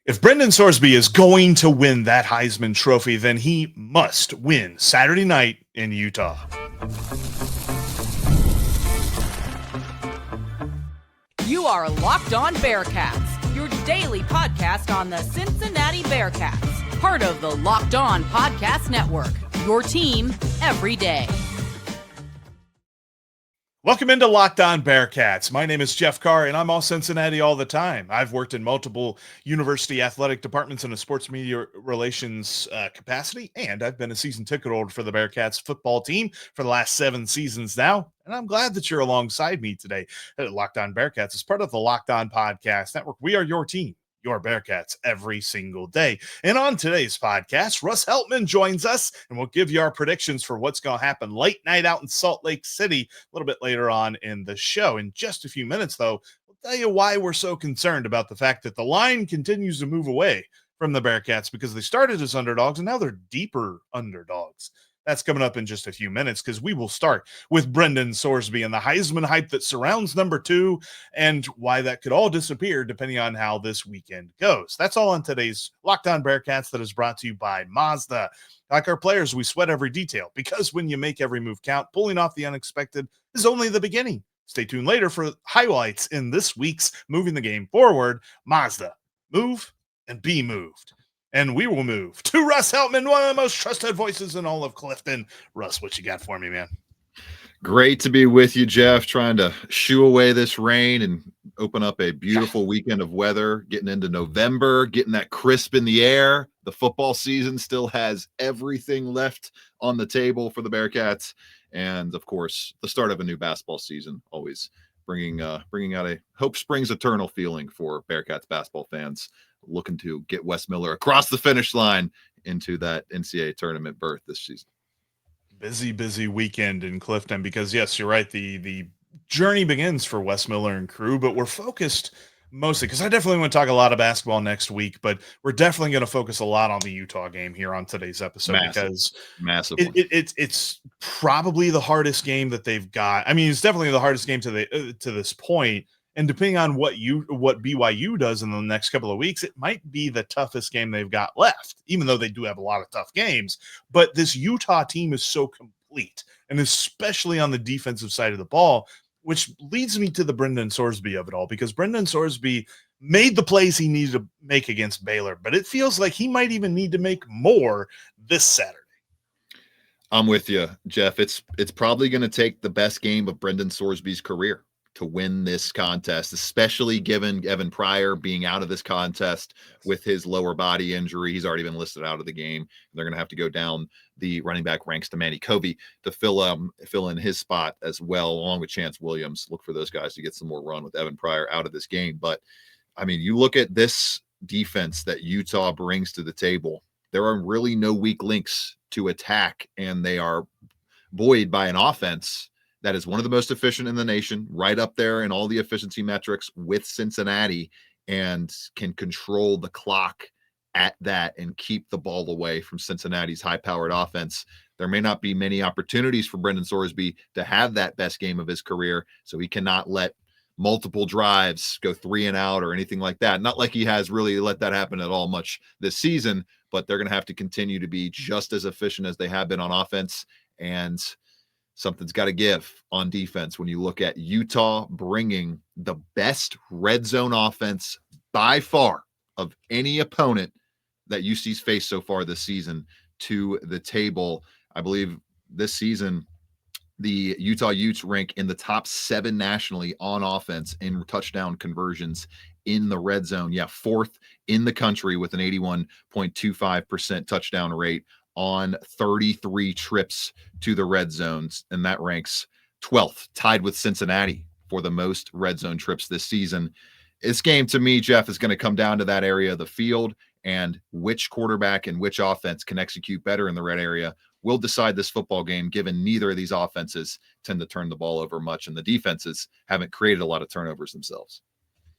If Brendan Sorsby is going to win that Heisman Trophy, then he must win Saturday night in Utah. You are Locked On Bearcats, your daily podcast on the Cincinnati Bearcats, part of the Locked On Podcast Network, your team every day. Welcome into Locked On Bearcats. My name is Jeff Carr, and I'm all Cincinnati all the time. I've worked in multiple university athletic departments in a sports media relations capacity, and I've been a season ticket holder for the Bearcats football team for the last 7 seasons now, and I'm glad that you're alongside me today. Locked On Bearcats is part of the Locked On Podcast Network. We are your team, your Bearcats, every single day. And on today's podcast, Russ Heltman joins us, and we'll give you our predictions for what's going to happen late night out in Salt Lake City a little bit later on in the show. In just a few minutes, though, we'll tell you why we're so concerned about the fact that the line continues to move away from the Bearcats because they started as underdogs, and now they're deeper underdogs. That's coming up in just a few minutes because we will start with Brendan Sorsby and the Heisman hype that surrounds number 2 and why that could all disappear depending on how this weekend goes. That's all on today's Locked On Bearcats that is brought to you by Mazda. Like our players, we sweat every detail because when you make every move count, pulling off the unexpected is only the beginning. Stay tuned later for highlights in this week's Moving the Game Forward. Mazda, move and be moved. And we will move to Russ Heltman, one of the most trusted voices in all of Clifton. Russ, what you got for me, man? Great to be with you, Jeff, trying to shoo away this rain and open up a beautiful weekend of weather, getting into November, getting that crisp in the air. The football season still has everything left on the table for the Bearcats. And, of course, the start of a new basketball season, always bringing out a hope springs eternal feeling for Bearcats basketball fans looking to get Wes Miller across the finish line into that NCAA tournament berth this season. Busy weekend in Clifton because, yes, you're right. The journey begins for Wes Miller and crew, but we're focused mostly because I definitely want to talk a lot of basketball next week, but we're definitely going to focus a lot on the Utah game here on today's episode because it's probably the hardest game that they've got. I mean, it's definitely the hardest game to this point. And depending on what BYU does in the next couple of weeks, it might be the toughest game they've got left, even though they do have a lot of tough games. But this Utah team is so complete, and especially on the defensive side of the ball, which leads me to the Brendan Sorsby of it all, because Brendan Sorsby made the plays he needed to make against Baylor, but it feels like he might even need to make more this Saturday. I'm with you, Jeff. It's probably going to take the best game of Brendan Sorsby's career to win this contest, especially given Evan Pryor being out of this contest with his lower body injury. He's already been listed out of the game. They're going to have to go down the running back ranks to Manny Covey to fill in his spot as well, along with Chance Williams. Look for those guys to get some more run with Evan Pryor out of this game. But, I mean, you look at this defense that Utah brings to the table, there are really no weak links to attack, and they are buoyed by an offense that is one of the most efficient in the nation, right up there in all the efficiency metrics with Cincinnati, and can control the clock at that and keep the ball away from Cincinnati's high-powered offense. There may not be many opportunities for Brendan Sorsby to have that best game of his career, so he cannot let multiple drives go 3 and out or anything like that. Not like he has really let that happen at all much this season, but they're going to have to continue to be just as efficient as they have been on offense, and something's got to give on defense when you look at Utah bringing the best red zone offense by far of any opponent that UC's faced so far this season to the table. I believe this season, the Utah Utes rank in the top 7 nationally on offense in touchdown conversions in the red zone. Yeah, 4th in the country with an 81.25% touchdown rate on 33 trips to the red zones, and that ranks 12th, tied with Cincinnati for the most red zone trips this season. This game, to me, Jeff, is going to come down to that area of the field, and which quarterback and which offense can execute better in the red area will decide this football game, given neither of these offenses tend to turn the ball over much, and the defenses haven't created a lot of turnovers themselves.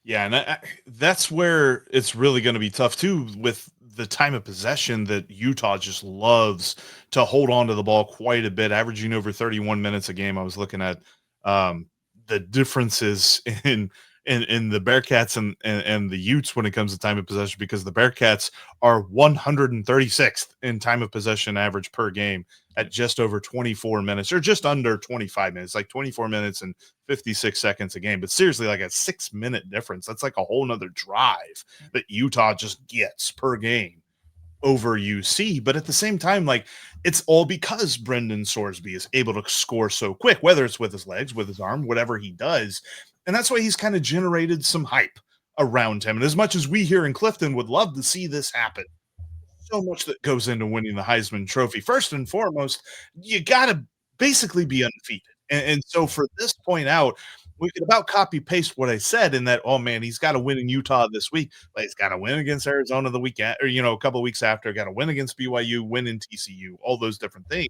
Yeah, and that's where it's really going to be tough, too, with the time of possession that Utah just loves to hold on to the ball quite a bit, averaging over 31 minutes a game. I was looking at the differences in in the Bearcats and the Utes when it comes to time of possession, because the Bearcats are 136th in time of possession average per game at just over 24 minutes, or just under 25 minutes, like 24 minutes and 56 seconds a game. But seriously, like a 6-minute difference. That's like a whole nother drive that Utah just gets per game over UC. But at the same time, like, it's all because Brendan Sorsby is able to score so quick, whether it's with his legs, with his arm, whatever he does. And that's why he's kind of generated some hype around him. And as much as we here in Clifton would love to see this happen, so much that goes into winning the Heisman Trophy. First and foremost, you got to basically be undefeated. And so for this point out, we could about copy paste what I said in that, oh man, he's got to win in Utah this week. Like, he's got to win against Arizona the weekend, or, a couple of weeks after, got to win against BYU, win in TCU, all those different things.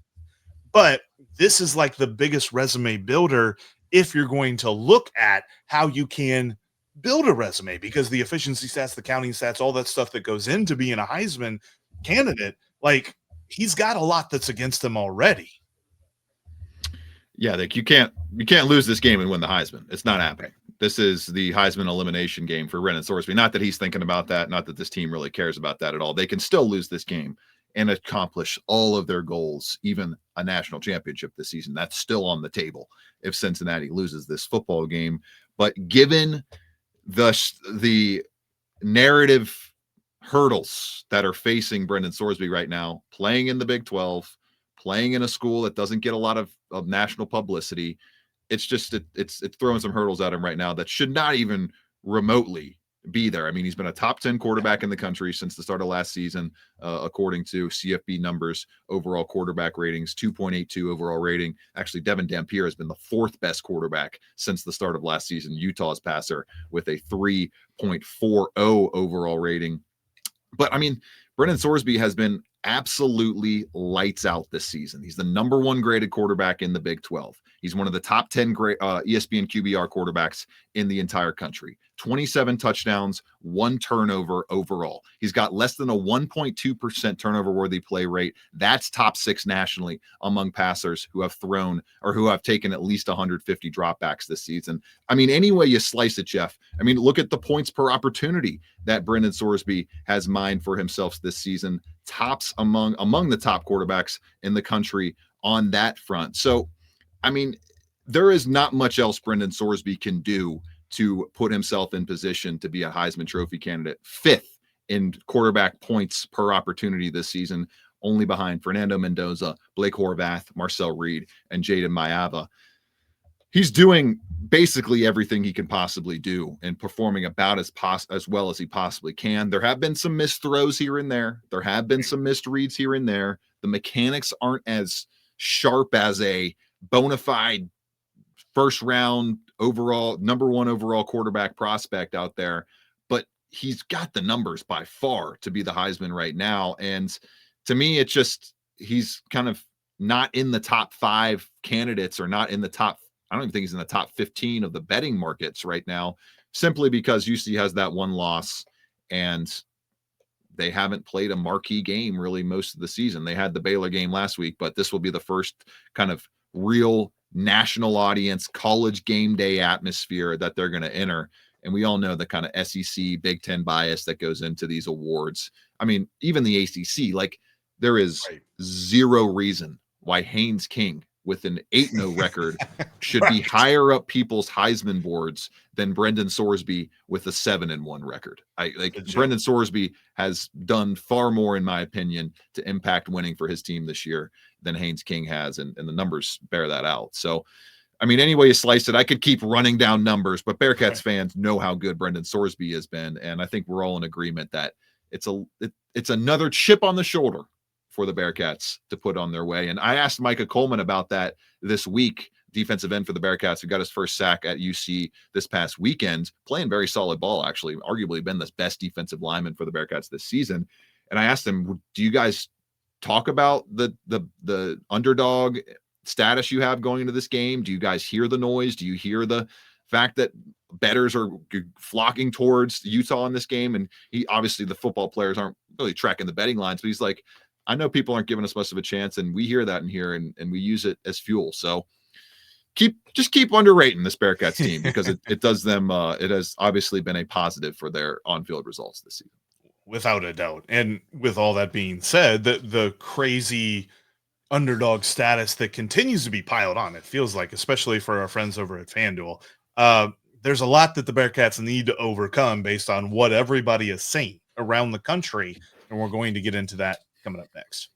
But this is like the biggest resume builder if you're going to look at how you can build a resume, because the efficiency stats, the counting stats, all that stuff that goes into being a Heisman candidate, like, he's got a lot that's against him already. Yeah, like you can't lose this game and win the Heisman. It's not happening. This is the Heisman elimination game for Brendan Sorsby. Not that he's thinking about that, not that this team really cares about that at all. They can still lose this game and accomplish all of their goals, even a national championship this season. That's still on the table if Cincinnati loses this football game. But given the narrative hurdles that are facing Brendan Sorsby right now, playing in the Big 12, playing in a school that doesn't get a lot of national publicity, it's throwing some hurdles at him right now that should not even remotely be there. I mean, he's been a top 10 quarterback in the country since the start of last season, according to CFB numbers, overall quarterback ratings, 2.82 overall rating. Actually, Devin Dampier has been the fourth best quarterback since the start of last season, Utah's passer, with a 3.40 overall rating. But I mean, Brendan Sorsby has been absolutely lights out this season. He's the number one graded quarterback in the Big 12. He's one of the top 10 ESPN QBR quarterbacks in the entire country. 27 touchdowns, 1 turnover overall. He's got less than a 1.2% turnover-worthy play rate. That's top 6 nationally among passers who have thrown or who have taken at least 150 dropbacks this season. I mean, any way you slice it, Jeff. I mean, look at the points per opportunity that Brendan Sorsby has mined for himself this season. Tops among the top quarterbacks in the country on that front. So, I mean, there is not much else Brendan Sorsby can do to put himself in position to be a Heisman Trophy candidate. 5th in quarterback points per opportunity this season, only behind Fernando Mendoza, Blake Horvath, Marcel Reed, and Jaden Mayava. He's doing basically everything he can possibly do and performing about as well as he possibly can. There have been some missed throws here and there. There have been some missed reads here and there. The mechanics aren't as sharp as a bona fide first round overall, number 1 overall quarterback prospect out there, but he's got the numbers by far to be the Heisman right now. And to me, it's just, he's kind of not in the top 5 candidates, or not in the top, I don't even think he's in the top 15 of the betting markets right now, simply because UC has that one loss and they haven't played a marquee game really most of the season. They had the Baylor game last week, but this will be the first kind of real national audience college game day atmosphere that they're going to enter. And we all know the kind of SEC Big Ten bias that goes into these awards. I mean, even the ACC, like, there is zero reason why Haynes King with an 8-0 record should be higher up people's Heisman boards than Brendan Sorsby with a 7-1 record. Brendan Sorsby has done far more, in my opinion, to impact winning for his team this year than Haynes King has, and the numbers bear that out. So, I mean, any way you slice it, I could keep running down numbers, but Bearcats fans know how good Brendan Sorsby has been, and I think we're all in agreement that it's another chip on the shoulder for the Bearcats to put on their way. And I asked Micah Coleman about that this week, defensive end for the Bearcats, who got his first sack at UC this past weekend, playing very solid ball, actually, arguably been the best defensive lineman for the Bearcats this season. And I asked him, do you guys talk about the underdog status you have going into this game? Do you guys hear the noise? Do you hear the fact that bettors are flocking towards Utah in this game? And he, obviously the football players aren't really tracking the betting lines, but he's like, I know people aren't giving us much of a chance, and we hear that in here, and we use it as fuel. So keep underrating this Bearcats team because it does them. It has obviously been a positive for their on-field results this season. Without a doubt. And with all that being said, the crazy underdog status that continues to be piled on, it feels like, especially for our friends over at FanDuel. There's a lot that the Bearcats need to overcome based on what everybody is saying around the country, and we're going to get into that coming up next.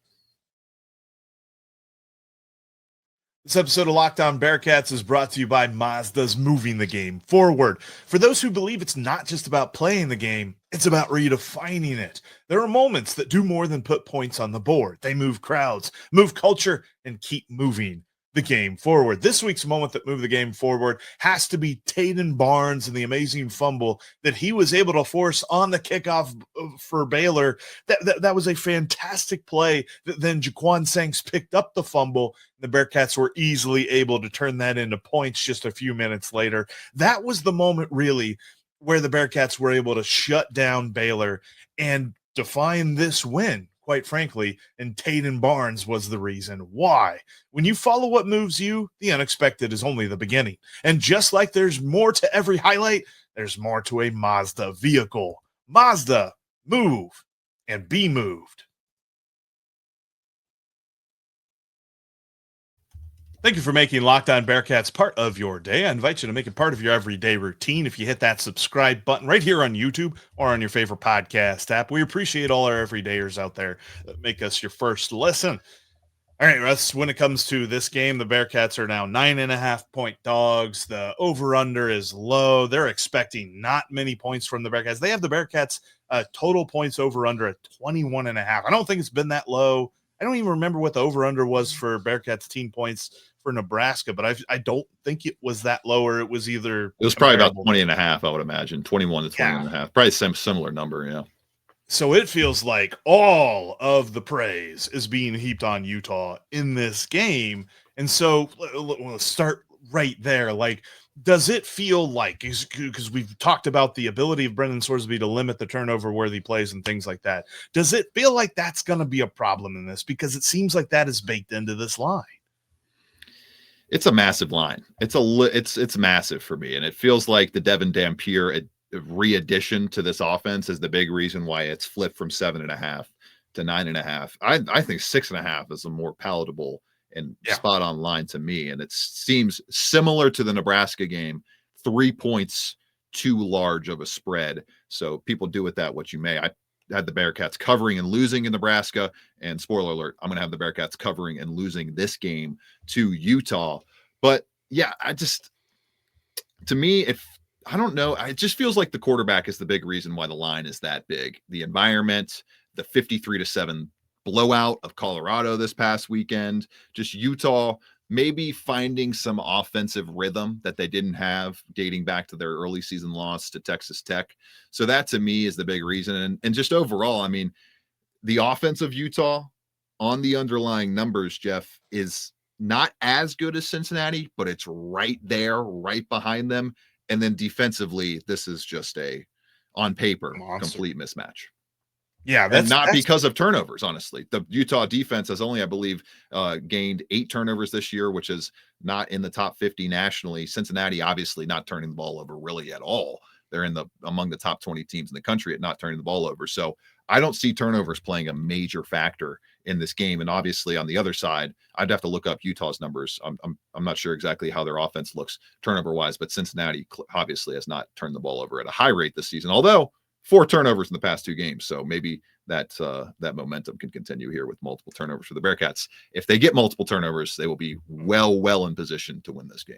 This episode of Locked On Bearcats is brought to you by Mazda's Moving the Game Forward. For those who believe it's not just about playing the game, it's about redefining it. There are moments that do more than put points on the board. They move crowds, move culture, and keep moving the game forward. This week's moment that moved the game forward has to be Taden Barnes and the amazing fumble that he was able to force on the kickoff for Baylor. That was a fantastic play. Then Jaquan Sanks picked up the fumble. The Bearcats were easily able to turn that into points just a few minutes later. That was the moment, really, where the Bearcats were able to shut down Baylor and define this win, quite frankly, and Taden Barnes was the reason why. When you follow what moves you, the unexpected is only the beginning. And just like there's more to every highlight, there's more to a Mazda vehicle. Mazda, move and be moved. Thank you for making Locked On Bearcats part of your day. I invite you to make it part of your everyday routine if you hit that subscribe button right here on YouTube or on your favorite podcast app. We appreciate all our everydayers out there that make us your first listen. All right, Russ, when it comes to this game, the Bearcats are now 9.5-point dogs. The over-under is low. They're expecting not many points from the Bearcats. They have the Bearcats total points over-under at 21.5. I don't think it's been that low. I don't even remember what the over-under was for Bearcats team points for Nebraska, but I don't think it was that low, or it was either. It was probably about 20.5, I would imagine. 21 to 20.5. Probably some similar number, yeah. So it feels like all of the praise is being heaped on Utah in this game. And so let's start right there. Like, does it feel like, because we've talked about the ability of Brendan Sorsby to limit the turnover worthy plays and things like that, does it feel like that's going to be a problem in this? Because it seems like that is baked into this line. It's a massive line. It's massive for me. And it feels like the Devin Dampier re-addition to this offense is the big reason why it's flipped from 7.5 to 9.5. I think 6.5 is a more palatable and spot on line to me. And it seems similar to the Nebraska game, 3 points too large of a spread. So people do with that what you may. I had the Bearcats covering and losing in Nebraska, and spoiler alert, I'm going to have the Bearcats covering and losing this game to Utah. But yeah, to me, I don't know. It just feels like the quarterback is the big reason why the line is that big. The environment, the 53-7 blowout of Colorado this past weekend, just Utah maybe finding some offensive rhythm that they didn't have dating back to their early season loss to Texas Tech. So that to me is the big reason. And just overall, I mean, the offense of Utah on the underlying numbers, Jeff, is not as good as Cincinnati, but it's right there, right behind them. And then defensively, this is just on paper, complete mismatch. Yeah, that's not because of turnovers, honestly. The Utah defense has only, I believe, gained 8 turnovers this year, which is not in the top 50 nationally. Cincinnati, obviously, not turning the ball over really at all. They're among the top 20 teams in the country at not turning the ball over. So I don't see turnovers playing a major factor in this game. And obviously, on the other side, I'd have to look up Utah's numbers. I'm not sure exactly how their offense looks turnover-wise, but Cincinnati obviously has not turned the ball over at a high rate this season, although 4 turnovers in the past 2 games. So maybe that momentum can continue here with multiple turnovers for the Bearcats. If they get multiple turnovers, they will be well in position to win this game.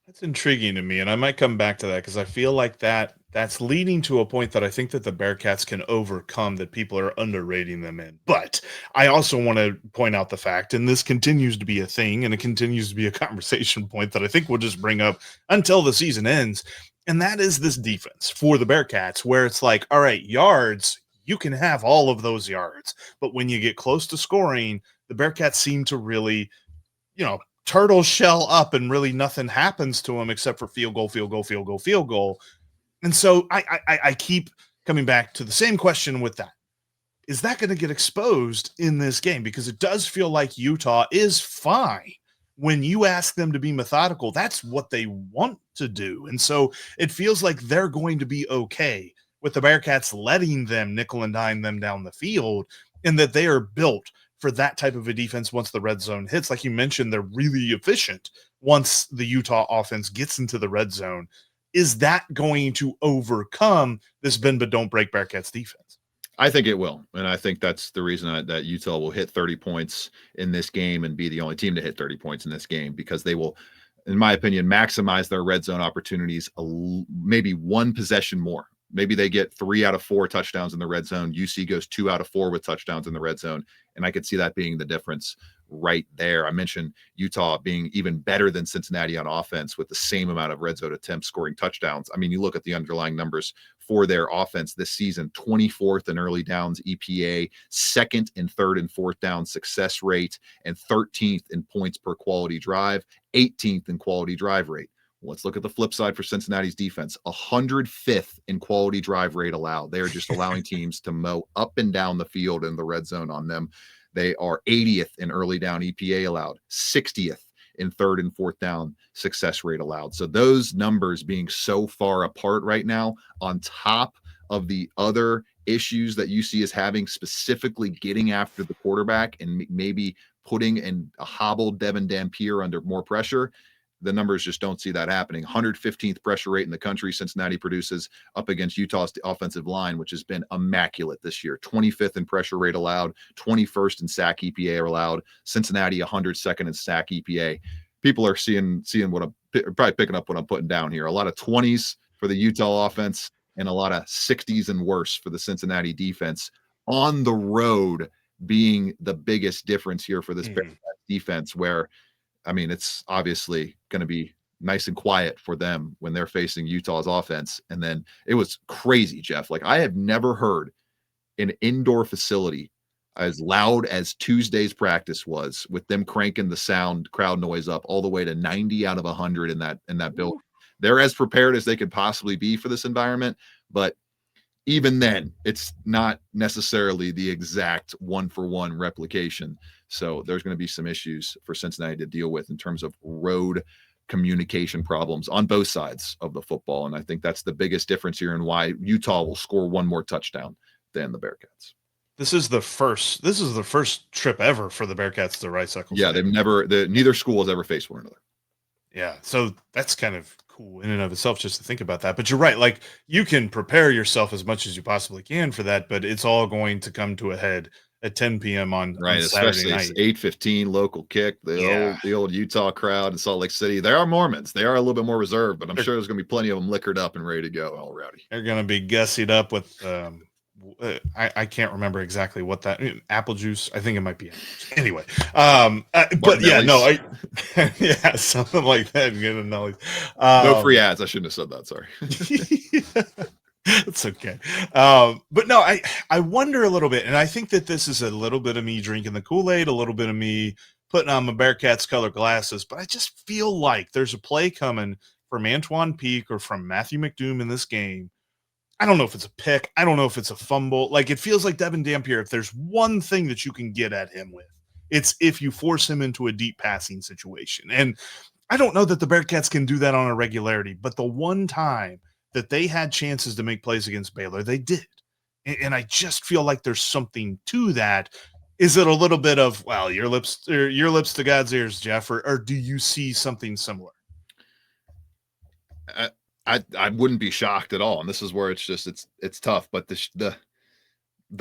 That's intriguing to me, and I might come back to that because I feel like that's leading to a point that I think that the Bearcats can overcome, that people are underrating them in. But I also want to point out the fact, and this continues to be a thing, and it continues to be a conversation point that I think we'll just bring up until the season ends, and that is this defense for the Bearcats, where it's like, all right, yards, you can have all of those yards, but when you get close to scoring, the Bearcats seem to really, turtle shell up, and really nothing happens to them except for field goal. And so I keep coming back to the same question with that. Is that going to get exposed in this game? Because it does feel like Utah is fine when you ask them to be methodical, that's what they want to do. And so it feels like they're going to be okay with the Bearcats letting them nickel and dime them down the field, and that they are built for that type of a defense once the red zone hits. Like you mentioned, they're really efficient once the Utah offense gets into the red zone. Is that going to overcome this bend but don't break Bearcats defense? I think it will. And I think that's the reason that Utah will hit 30 points in this game and be the only team to hit 30 points in this game, because they will, in my opinion, maximize their red zone opportunities maybe one possession more. Maybe they get 3 out of 4 touchdowns in the red zone. UC goes 2 out of 4 with touchdowns in the red zone. And I could see that being the difference right there. I mentioned Utah being even better than Cincinnati on offense with the same amount of red zone attempts scoring touchdowns. I mean, you look at the underlying numbers for their offense this season: 24th in early downs EPA, 2nd in 3rd and 4th down success rate, and 13th in points per quality drive, 18th in quality drive rate. Let's look at the flip side for Cincinnati's defense. 105th in quality drive rate allowed. They're just allowing teams to mow up and down the field in the red zone on them. They are 80th in early down EPA allowed, 60th in 3rd and 4th down success rate allowed. So those numbers being so far apart right now, on top of the other issues that UC is having, specifically getting after the quarterback and maybe putting in a hobbled Devin Dampier under more pressure, the numbers just don't see that happening. 115th pressure rate in the country Cincinnati produces up against Utah's offensive line, which has been immaculate this year. 25th in pressure rate allowed, 21st in sack EPA allowed. Cincinnati 102nd in sack EPA. People are seeing what I'm probably picking up what I'm putting down here. A lot of 20s for the Utah offense and a lot of 60s and worse for the Cincinnati defense, on the road being the biggest difference here for this defense, where, I mean, it's obviously going to be nice and quiet for them when they're facing Utah's offense. And then it was crazy, Jeff. Like, I have never heard an indoor facility as loud as Tuesday's practice was, with them cranking the sound crowd noise up all the way to 90 out of 100 in that building. They're as prepared as they could possibly be for this environment, but even then, it's not necessarily the exact one-for-one replication. So there's going to be some issues for Cincinnati to deal with in terms of road communication problems on both sides of the football. And I think that's the biggest difference here, and why Utah will score one more touchdown than the Bearcats. This is the first trip ever for the Bearcats to Rice-Eccles. Yeah, neither school has ever faced one another. Yeah, so that's kind of cool in and of itself just to think about that. But you're right. Like, you can prepare yourself as much as you possibly can for that, but it's all going to come to a head at 10 p.m. on Saturday night. Especially 8:15 local kick. The old Utah crowd in Salt Lake City. They are Mormons. They are a little bit more reserved, but I'm sure there's going to be plenty of them liquored up and ready to go, all rowdy. They're going to be gussied up with I can't remember exactly what that apple juice. I think it might be anyway. But yeah, no, yeah, something like that. No free ads. I shouldn't have said that. Sorry. It's okay. But no, I wonder a little bit, and I think that this is a little bit of me drinking the Kool-Aid, a little bit of me putting on my Bearcats color glasses, but I just feel like there's a play coming from Antwan Peek or from Matthew McDoom in this game. I don't know if it's a pick. I don't know if it's a fumble. Like, it feels like Devin Dampier, if there's one thing that you can get at him with, it's if you force him into a deep passing situation. And I don't know that the Bearcats can do that on a regularity, but the one time that they had chances to make plays against Baylor, they did. And I just feel like there's something to that. Is it a little bit of, well, your lips to God's ears, Jeff, or do you see something similar? I wouldn't be shocked at all. And this is where it's tough, but the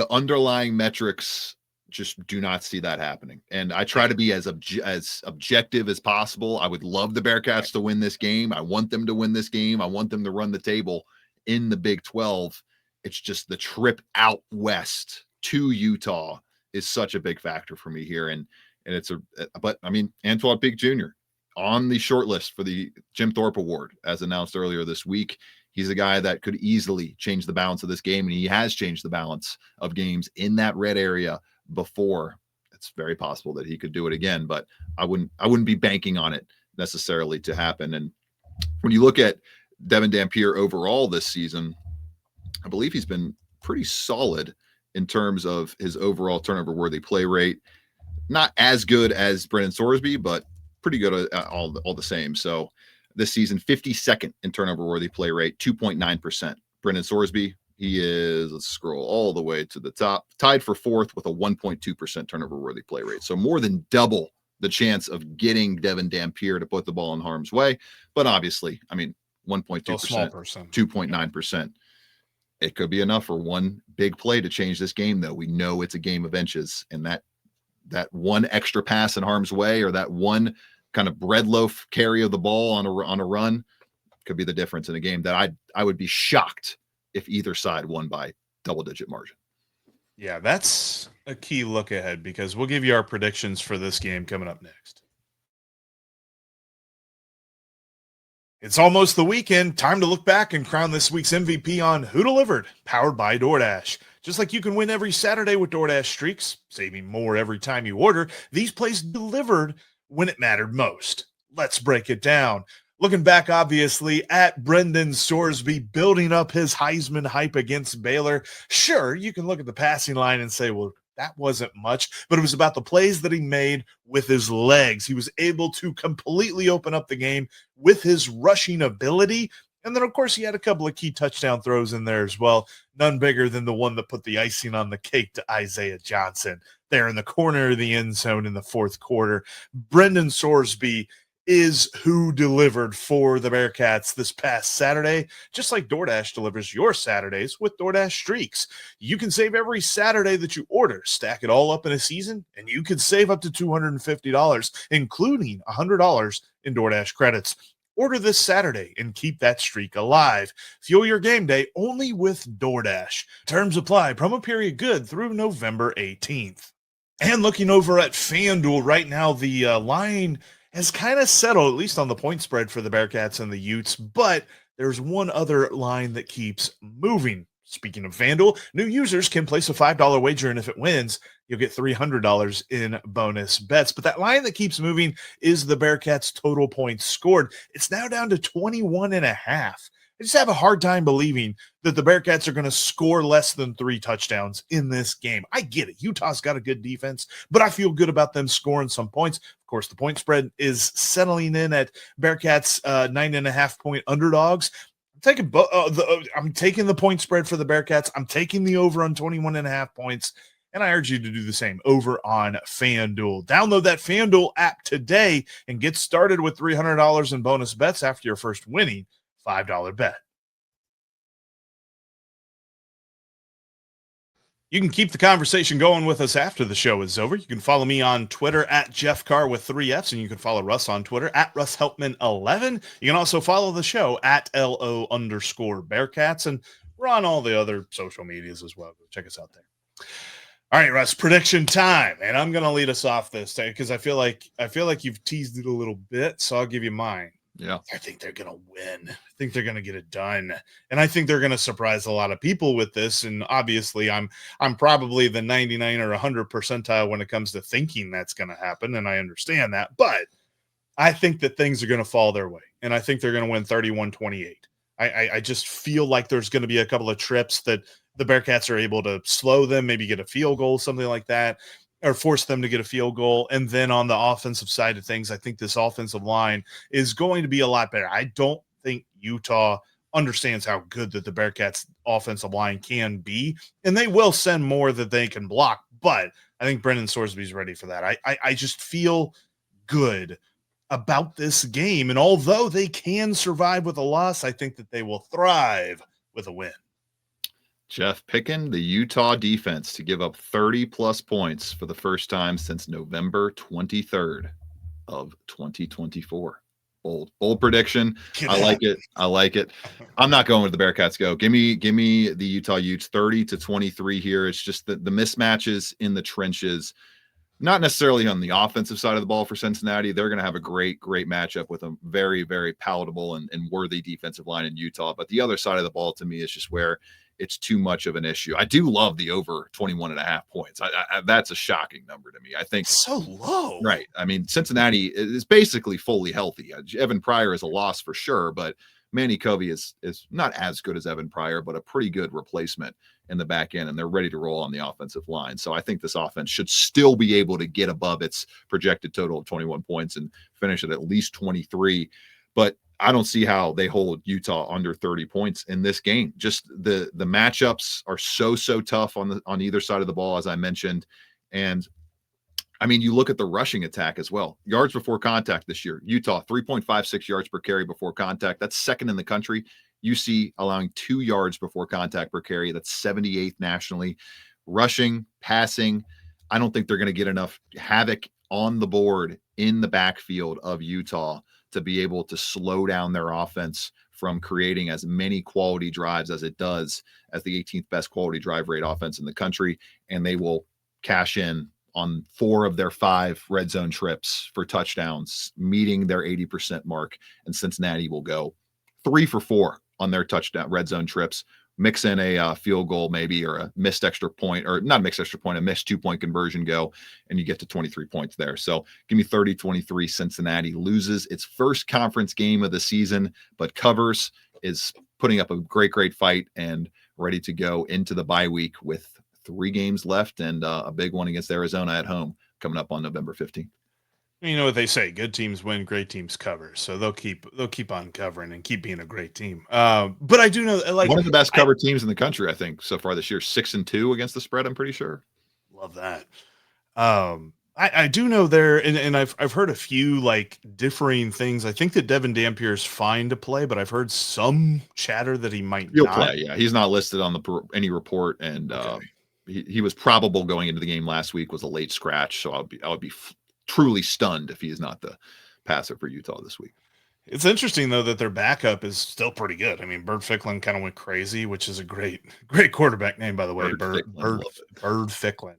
underlying metrics just do not see that happening. And I try to be as objective as possible. I would love the Bearcats to win this game. I want them to win this game. I want them to run the table in the Big 12. It's just the trip out west to Utah is such a big factor for me here. But I mean, Antwan Peek Jr. on the short list for the Jim Thorpe Award, as announced earlier this week. He's a guy that could easily change the balance of this game, and he has changed the balance of games in that red area before. It's very possible that he could do it again, but I wouldn't be banking on it necessarily to happen. And when you look at Devin Dampier overall this season, I believe he's been pretty solid in terms of his overall turnover worthy play rate. Not as good as Brendan Sorsby, but pretty good all the same. So this season, 52nd in turnover worthy play rate, 2.9%. Brendan Sorsby, he is, let's scroll all the way to the top, tied for 4th with a 1.2% turnover worthy play rate. So more than double the chance of getting Devin Dampier to put the ball in harm's way. But obviously, I mean, 1.2%, 2.9%. It could be enough for one big play to change this game, though. We know it's a game of inches, and that one extra pass in harm's way, or that one kind of bread loaf carry of the ball on a run, could be the difference in a game that I would be shocked if either side won by double-digit margin. Yeah, that's a key look ahead, because we'll give you our predictions for this game coming up next. It's almost the weekend. Time to look back and crown this week's MVP on Who Delivered, powered by DoorDash. Just like you can win every Saturday with DoorDash streaks, saving more every time you order, these plays delivered when it mattered most. Let's break it down. Looking back, obviously, at Brendan Sorsby building up his Heisman hype against Baylor. Sure, you can look at the passing line and say, well, that wasn't much, but it was about the plays that he made with his legs. He was able to completely open up the game with his rushing ability. And then, of course, he had a couple of key touchdown throws in there as well. None bigger than the one that put the icing on the cake to Isaiah Johnson there in the corner of the end zone in the 4th quarter. Brendan Sorsby is who delivered for the Bearcats this past Saturday, just like DoorDash delivers your Saturdays with DoorDash streaks. You can save every Saturday that you order, stack it all up in a season, and you could save up to $250, including $100 in DoorDash credits. Order this Saturday and keep that streak alive. Fuel your game day only with DoorDash. Terms apply. Promo period good through November 18th. And looking over at FanDuel right now, the line has kind of settled, at least on the point spread for the Bearcats and the Utes, but there's one other line that keeps moving. Speaking of FanDuel, new users can place a $5 wager, and if it wins, you'll get $300 in bonus bets. But that line that keeps moving is the Bearcats' total points scored. It's now down to 21.5. I just have a hard time believing that the Bearcats are going to score less than 3 touchdowns in this game. I get it. Utah's got a good defense, but I feel good about them scoring some points. Of course, the point spread is settling in at Bearcats 9.5-point underdogs. I'm taking the point spread for the Bearcats. I'm taking the over on 21.5 points, and I urge you to do the same over on FanDuel. Download that FanDuel app today and get started with $300 in bonus bets after your first winning $5 bet. You can keep the conversation going with us after the show is over. You can follow me on Twitter at Jeff Carr with 3 Fs, and you can follow Russ on Twitter at Russ Heltman 11. You can also follow the show at LO_Bearcats, and we're on all the other social medias as well. Go check us out there. All right, Russ, prediction time, and I'm going to lead us off this day because I feel like you've teased it a little bit, so I'll give you mine. Yeah, I think they're going to win. I think they're going to get it done. And I think they're going to surprise a lot of people with this. And obviously I'm probably the 99 or 100 percentile when it comes to thinking that's going to happen. And I understand that, but I think that things are going to fall their way. And I think they're going to win 31-28. I just feel like there's going to be a couple of trips that the Bearcats are able to slow them, maybe get a field goal, something like that, or force them to get a field goal. And then on the offensive side of things, I think this offensive line is going to be a lot better. I don't think Utah understands how good that the Bearcats offensive line can be, and they will send more that they can block. But I think Brendan Sorsby's ready for that. I just feel good about this game. And although they can survive with a loss, I think that they will thrive with a win. Jeff picking the Utah defense to give up 30-plus points for the first time since November 23rd of 2024. Bold prediction. I like it. I'm not going with the Bearcats go. Give me the Utah Utes 30-23 here. It's just the mismatches in the trenches, not necessarily on the offensive side of the ball for Cincinnati. They're going to have a great matchup with a very, very palatable and worthy defensive line in Utah. But the other side of the ball to me is just where it's too much of an issue. I do love the over 21.5 points. That's a shocking number to me. I think so low. Right. I mean, Cincinnati is basically fully healthy. Evan Pryor is a loss for sure, but Manny Covey is not as good as Evan Pryor, but a pretty good replacement in the back end, and they're ready to roll on the offensive line. So I think this offense should still be able to get above its projected total of 21 points and finish at least 23. But I don't see how they hold Utah under 30 points in this game. Just the matchups are so tough on either side of the ball, as I mentioned. And I mean, you look at the rushing attack as well. Yards before contact this year, Utah 3.56 yards per carry before contact. That's second in the country. UC allowing 2 yards before contact per carry. That's 78th nationally. Rushing, passing, I don't think they're going to get enough havoc on the board in the backfield of Utah to be able to slow down their offense from creating as many quality drives as it does, as the 18th best quality drive rate offense in the country. And they will cash in on 4 of their 5 red zone trips for touchdowns, meeting their 80% mark. And Cincinnati will go 3 for 4 on their touchdown red zone trips. Mix in a field goal maybe, or a missed extra point, or not missed extra point, a missed 2-point conversion go, and you get to 23 points there. So give me 30-23. Cincinnati loses its first conference game of the season, but covers, is putting up a great fight and ready to go into the bye week with 3 games left and a big one against Arizona at home coming up on November 15th. You know what they say, good teams win, great teams cover. So they'll keep on covering and keep being a great team. But I do know, like, one of the best cover teams in the country, I think, so far this year, 6-2 against the spread, I'm pretty sure. Love that. I do know there, and I've heard a few like differing things. I think that Devin Dampier is fine to play, but I've heard some chatter that he might He'll not play. Yeah, he's not listed on any report, and okay. He was probable going into the game last week, was a late scratch. So I would be truly stunned if he is not the passer for Utah this week. It's interesting though that their backup is still pretty good. I mean, Bird Ficklin kind of went crazy, which is a great quarterback name, by the way. Bird Ficklin.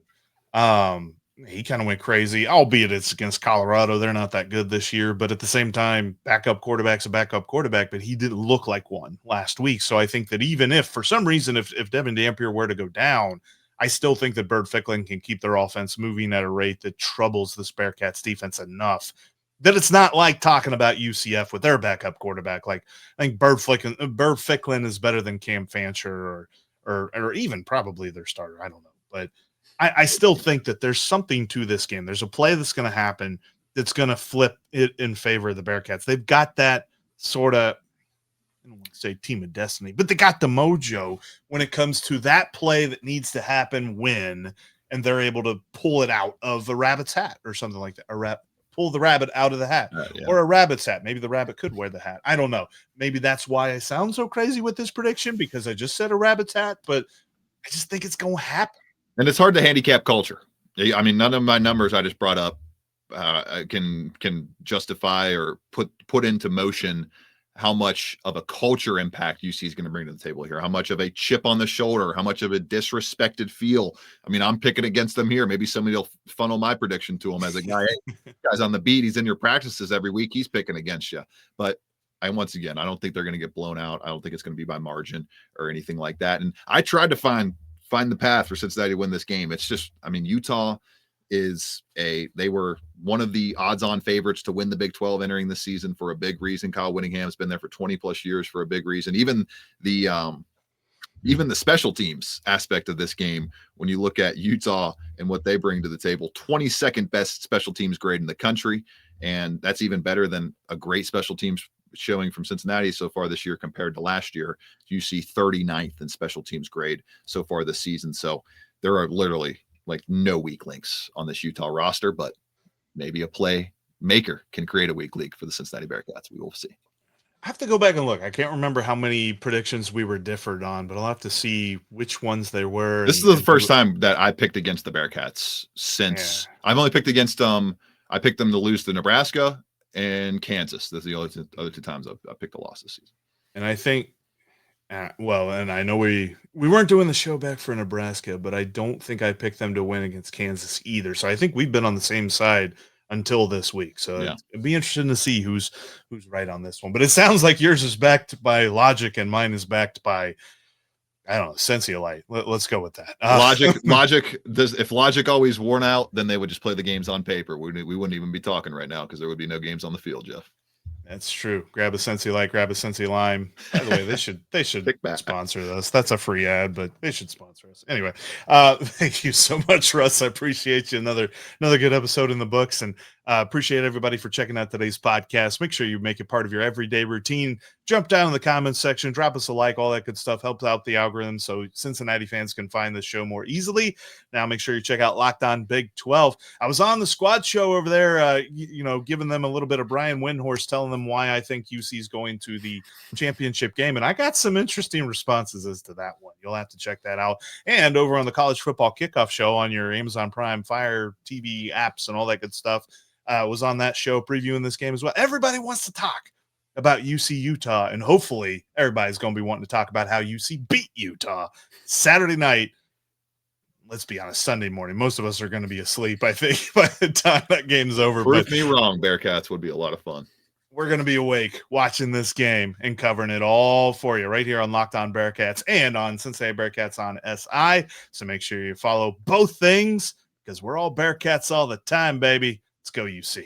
He kind of went crazy, albeit it's against Colorado. They're not that good this year, but at the same time, backup quarterback's a backup quarterback, but he didn't look like one last week. So I think that even if for some reason, if Devin Dampier were to go down, I still think that Bird Ficklin can keep their offense moving at a rate that troubles the Bearcats defense enough that it's not like talking about UCF with their backup quarterback. Like, I think Bird Ficklin is better than Cam Fancher or even probably their starter. I don't know. But I still think that there's something to this game. There's a play that's going to happen that's going to flip it in favor of the Bearcats. They've got that sort of, I don't want to say team of destiny, but they got the mojo when it comes to that play that needs to happen when, and they're able to pull it out of a rabbit's hat or something like that. Pull the rabbit out of the hat, or a rabbit's hat. Maybe the rabbit could wear the hat. I don't know. Maybe that's why I sound so crazy with this prediction, because I just said a rabbit's hat, but I just think it's going to happen. And it's hard to handicap culture. I mean, none of my numbers I just brought up can justify or put into motion how much of a culture impact UC is going to bring to the table here, how much of a chip on the shoulder, how much of a disrespected feel. I mean, I'm picking against them here. Maybe somebody will funnel my prediction to him as a guy. Hey, guy's on the beat. He's in your practices every week. He's picking against you. But once again, I don't think they're going to get blown out. I don't think it's going to be by margin or anything like that. And I tried to find the path for Cincinnati to win this game. It's just, I mean, Utah they were one of the odds-on favorites to win the Big 12 entering the season for a big reason. Kyle Whittingham's been there for 20 plus years for a big reason. Even the special teams aspect of this game, when you look at Utah and what they bring to the table, 22nd best special teams grade in the country. And that's even better than a great special teams showing from Cincinnati so far this year compared to last year. You see 39th in special teams grade so far this season. So there are literally like no weak links on this Utah roster, but maybe a play maker can create a weak link for the Cincinnati Bearcats. We will see. I have to go back and look. I can't remember how many predictions we were differed on, but I'll have to see which ones they were. This is the first time that I picked against the Bearcats since I've only picked against I picked them to lose to Nebraska and Kansas. That's the other two times I picked a loss this season. And I think, and I know we weren't doing the show back for Nebraska, but I don't think I picked them to win against Kansas either. So I think we've been on the same side until this week. So it'd be interesting to see who's right on this one. But it sounds like yours is backed by logic and mine is backed by, I don't know, Sensiolite. Let's go with that. Logic. If logic always worn out, then they would just play the games on paper. We wouldn't even be talking right now because there would be no games on the field, Jeff. That's true. Grab a Sensi Light, grab a Sensi Lime. By the way, they should sponsor us. That's a free ad, but they should sponsor us. Anyway, thank you so much, Russ. I appreciate you. Another good episode in the books, and appreciate everybody for checking out today's podcast. Make sure you make it part of your everyday routine. Jump down in the comments section, drop us a like, all that good stuff helps out the algorithm so Cincinnati fans can find this show more easily. Now, make sure you check out Locked On Big 12. I was on the squad show over there, giving them a little bit of Brian Windhorst, telling them why I think UC is going to the championship game. And I got some interesting responses as to that one. You'll have to check that out. And over on the College Football Kickoff Show on your Amazon Prime Fire TV apps and all that good stuff, was on that show previewing this game as well. Everybody wants to talk about UC Utah, and hopefully everybody's going to be wanting to talk about how UC beat Utah Saturday night. Let's be honest, Sunday morning. Most of us are going to be asleep, I think, by the time that game's over. Prove me wrong, Bearcats would be a lot of fun. We're going to be awake watching this game and covering it all for you right here on Locked On Bearcats and on Cincinnati Bearcats on SI. So make sure you follow both things because we're all Bearcats all the time, baby. Let's go UC.